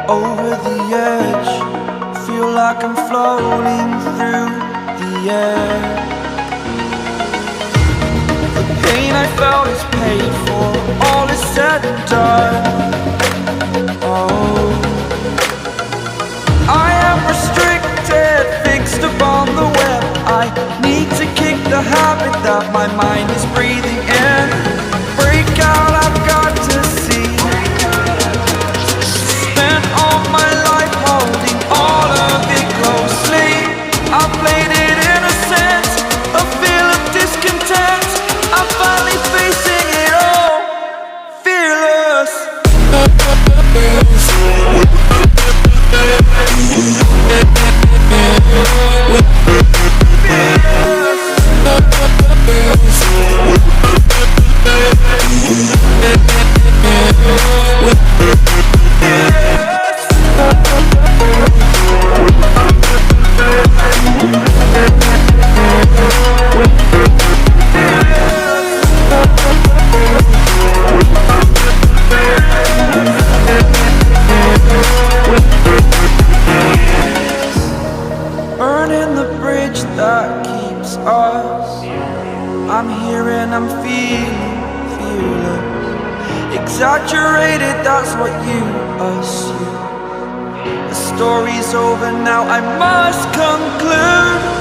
Over the edge, feel like I'm floating through the air. The pain I felt is paid for, all is said and done. Oh, I am restricted, fixed upon the web. I need to kick the habit that my mind is breathing in. Break out, I've got to see. Spent all my life holding all of it closely. I played it innocent, a feel of discontent. I'm finally facing it all, fearless. Burning the bridge that keeps us. I'm here and I'm feeling fearless. Exaggerated, that's what you assume. The story's over now, I must conclude.